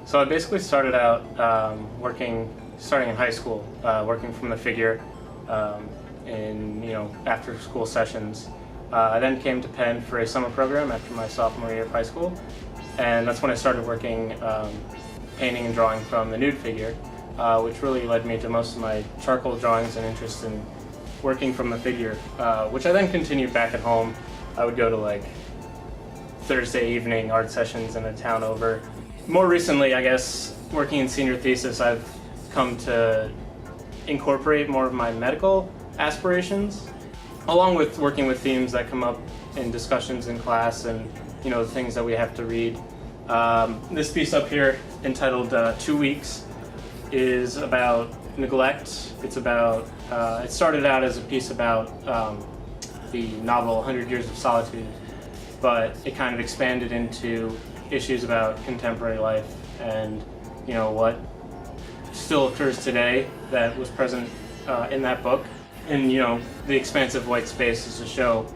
So I basically started out starting in high school, working from the figure in after school sessions. I then came to Penn for a summer program after my sophomore year of high school, and that's when I started working painting and drawing from the nude figure, which really led me to most of my charcoal drawings and interest in working from the figure, which I then continued back at home. I would go to like Thursday evening art sessions in a town over. More recently, I guess, working in senior thesis, I've come to incorporate more of my medical aspirations, along with working with themes that come up in discussions in class and the things that we have to read. This piece up here, entitled 2 Weeks, is about neglect. It's about, it started out as a piece about the novel 100 Years of Solitude, but it kind of expanded into issues about contemporary life and what still occurs today that was present in that book. And the expansive white space is to show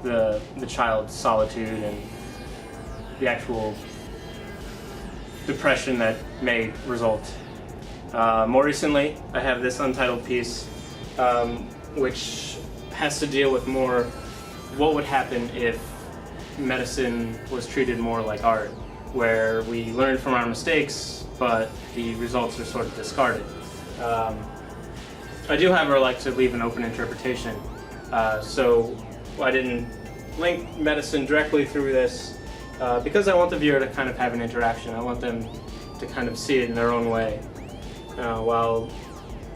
the child's solitude and the actual depression that may result. More recently, I have this untitled piece, which has to deal with more what would happen if medicine was treated more like art, where we learn from our mistakes, but the results are sort of discarded. I do, however, like to leave an open interpretation, so I didn't link medicine directly through this because I want the viewer to kind of have an interaction. I want them to kind of see it in their own way. While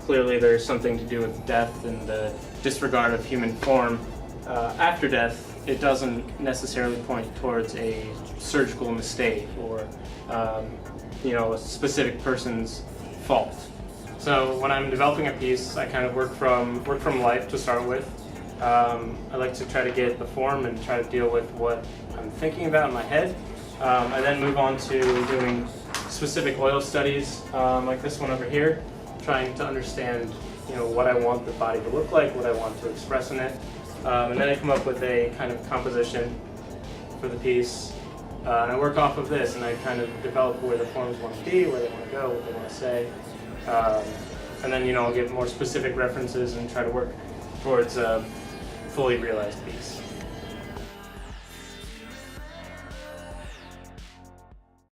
clearly there's something to do with death and the disregard of human form after death, it doesn't necessarily point towards a surgical mistake or a specific person's fault. So when I'm developing a piece, I kind of work from life to start with. I like to try to get the form and try to deal with what I'm thinking about in my head. I then move on to doing specific oil studies, like this one over here, trying to understand what I want the body to look like, what I want to express in it. And then I come up with a kind of composition for the piece. And I work off of this, and I kind of develop where the forms want to be, where they want to go, what they want to say. And then I'll get more specific references and try to work towards a fully realized piece.